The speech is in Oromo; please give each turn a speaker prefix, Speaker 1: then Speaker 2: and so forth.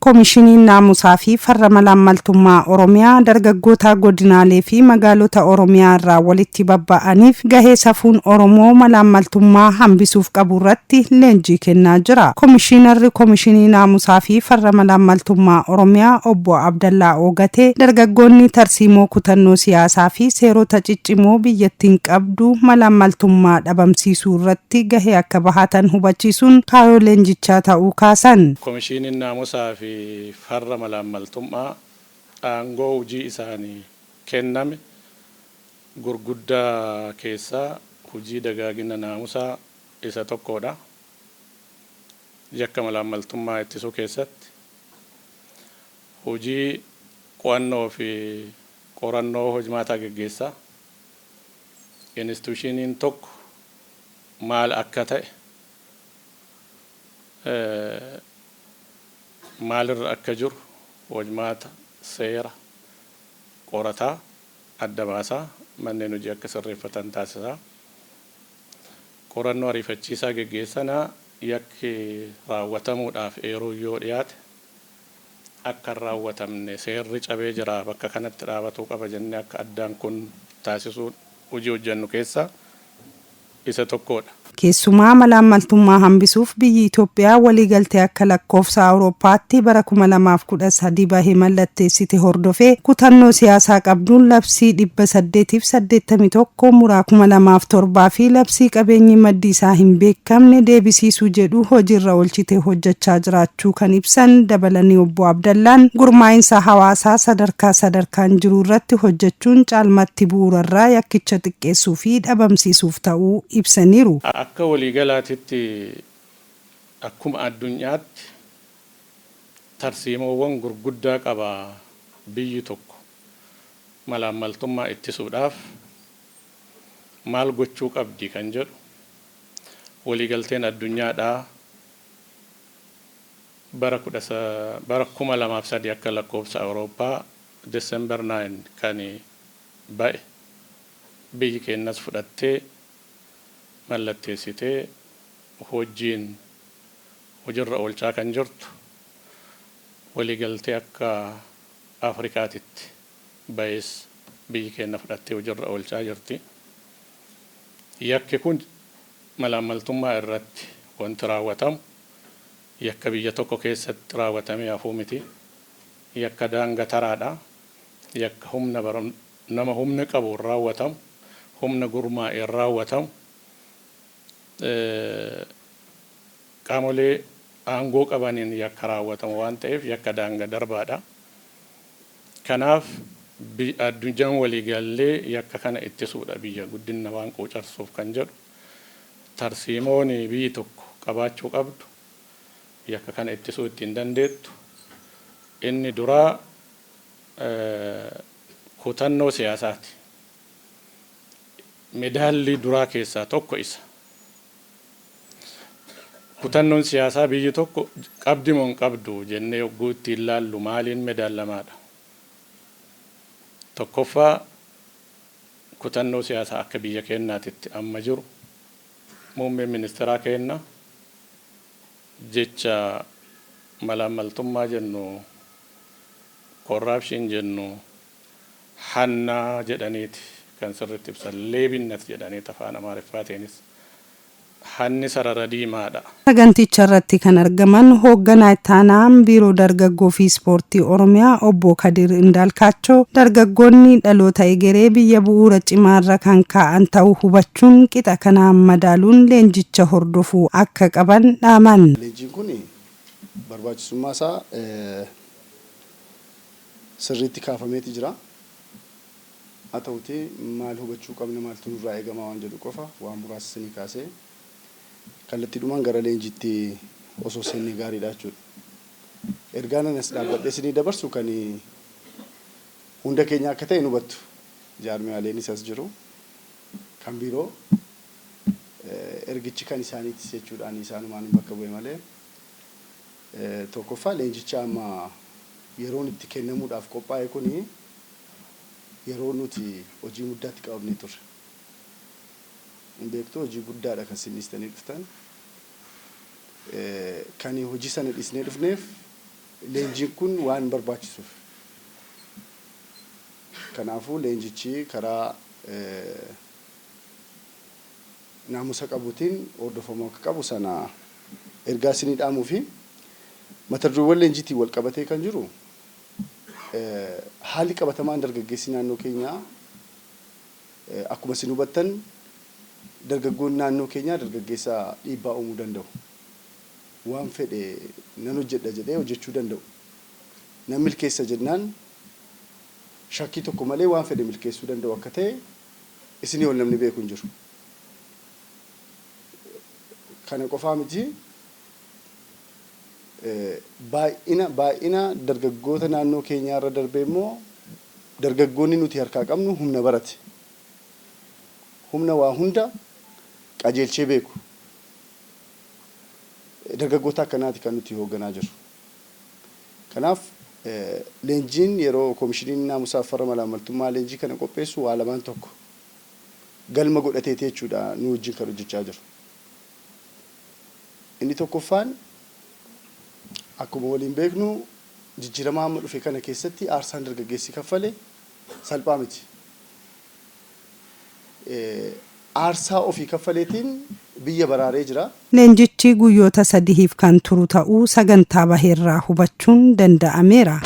Speaker 1: Koomishiniin Naamusaa fi Farra Malaammaltummaa Oromiyaa dargaggoota godinaalee fi magaalota Oromiyaa irraa walitti babba'aniif gahee safuun Oromoo malaammaltummaa hambisuuf qabu irratti leenjii kennaa jira. Koomishinarri Koomishinii Naamusaa fi Farra Malaammaltummaa Oromiyaa Obbo Abdallaa Ogatee dargaggoonni tarsiimoo kutannoo siyaasaa fi seerota ciccimoo biyyattiin qabdu malaammaltummaa dhabamsiisuu irratti gahee akka bahatan hubachiisuun kaayoo leenjichaa ta'uu kaasan.
Speaker 2: Koomishiniin Naamusaa fi Farra Malaammaltummaa aangoo hojii isaanii kenname gurguddaa keessaa hojii dagaagina naamusaa isa tokkodha. Yakka malaammaltummaa ittisuu keessatti hojii qo'annoo fi qorannoo hojmaataa gaggeessaa. Institushiniin tokko maal akka ta'e maalirra akka jiru hojmaata seera qorataa adda baasaa manneen hojii akka sirreeffatan taasisaa. Qorannoo ariifachiisaa gaggeessanaa yakki raawwatamuudhaaf eeruu yoo dhiyaate akka raawwatamne seerri cabee jira bakka kanatti dhaabatuu qaba jennee akka addaan kun taasisuun hojii hojjennu keessaa isa tokkodha.
Speaker 1: Keessumaa malaammaltummaa hambisuuf biyyi Itoophiyaa waliigaltee akka lakkoofsa Awurooppaatti bara 2013 bahee mallatteessite hordofee kutannoo siyaasaa qabduun labsii 881 muraa 2007 fi labsii qabeenyi maddi isaa hin beekamne deebisiisuu jedhu hojiirra oolchitee hojjechaa jiraachuu kan ibsan dabalanii Obbo Abdallaan gurmaa'insa hawaasaa sadarkaan jiru irratti hojjechuun caalmatti bu'uurarraa yakkicha xiqqeessuu fi dhabamsiisuuf ta'uu ibsaniiru.
Speaker 2: Akka waliigalaatitti akkuma addunyaatti tarsiimoowwan gurguddaa qaba biyyi tokko malaammaltummaa ittisuudhaaf maal gochuu qabdi kan jedhu waliigalteen addunyaadhaa bara 2003 akka lakkoofsa Awurooppaa December 9 kan ba'e biyyi keenyas fudhattee mallatteessitee hojiirra oolchaa kan jirtu waliigaltee akka Afrikaatitti ba'es biyyi keenya fudhattee hojiirra oolchaa jirti. Yakki kun malaammaltummaa irratti wanti raawwatamu yakka biyya tokko keessatti raawwatamee hafuu miti. Yakka daangaa taraadha. Yakka nama humna qabuun raawwatamu, humna gurmaa'een raawwatamu. Qaamolee aangoo qabaniin yakka raawwatamu waan ta'eef yakka daangaa darbaadha. Kanaaf addunyaan waliigallee yakka kana ittisuudha biyya guddina waan quucarsuuf kan jedhu tarsiimoon biyyi tokko qabaachuu qabdu yakka kana ittisuu ittiin dandeettu inni duraa kutannoo siyaasaati. Medaallii duraa keessaa tokko isa. Kutannoon siyaasaa biyyi tokko qabdi moo hin qabdu jennee yogguu ittiin ilaallu maaliin medaallamaadha. Tokkoffaa kutannoo siyaasaa akka biyya keenyaatitti amma jiru muummeen ministeeraa keenya jecha malaammaltummaa jennu korraapshin jennu hannaa jedhaniiti kan sirriitti ibsan leebinnat jedhaniiti afaan Amaariffaatiinis. Hanni sarara diimaadha.
Speaker 1: Saganticha irratti kan argaman hoogganaa ittaanaan biiroo dargaggoo fi ispoortii Oromiyaa Obbo Kadir Indaalkaachoo dargaggoonni dhaloota egeree biyya bu'uura cimaarra kan kaa'an ta'uu hubachuun qixa kanaan madaaluun leenjicha hordofuu akka qaban dhaaman.
Speaker 3: Leenjiin kun barbaachisummaa isaa sirriitti kaafameeti jira. Haa ta'uutii maal hubachuu qabna maaltu nurraa eegama waan jedhu qofa waan muraasa isinii kaasee kallattiidhumaan gara leenjiitti osoo seennee gaariidha jechuudha. Ergaan anas dhaabbadhee isinii dabarsu kan hunda keenya akka ta'e hubattu jaarmiyaaleen isas jiru kan biiroo ergichi kan isaaniitis jechuudhaan isaanumaan bakka bu'e malee tokkoffaa leenjicha amma yeroon itti kennamuudhaaf qophaa'e kuni yeroo nuti hojii muddaatti qabamnee turre. Beektuu hojii guddaadha kan sinistanii dhuftan. Kan hojii sana dhisnee dhufneef leenjiin kun waan barbaachisuuf. Kanaafuu leenjichi karaa naamusa qabuutiin hordofamuu akka qabu sana ergaa isinii dhaamuu fi mata dureewwan leenjiitiin wal qabatee kan jiru haalli qabatamaan dargaggeessi naannoo keenyaa akkuma isin hubattan dargaggoonni naannoo keenyaa dargaggeessa dhiibbaa uumuu danda'u. Waan fedhe nan hojjedha jedhee hojjechuu danda'u. Nan milkeessa jennaan shakkii tokko malee waan fedhe milkeessuu danda'u akka ta'e isinii ol namni beeku hin jiru. Kana qofaa miti baay'ina dargaggoota naannoo keenyaa irra darbee immoo dargaggoonni nuti harkaa qabnu humna barate. Humna waa hunda qajeelchee beeku. Dargaggoota akkanaati kan nuti hoogganaa jiru. Kanaaf leenjiin yeroo koomishiniin naamusaa farra malaamaltummaa leenjii kana qopheessu waa lamaan tokko galma godhateeti jechuudha nu wajjin kan hojjechaa jiru. Inni tokkoffaan akkuma waliin beeknu jijjiirama amma dhufe kana keessatti aarsaan dargaggeessi kaffale salphaa miti. Aarsaa ofii kaffaleetiin biyya baraaree jira.
Speaker 1: Leenjichi guyyoota 3 kan turu ta'uu sagantaa baheerraa hubachuun danda'ameera.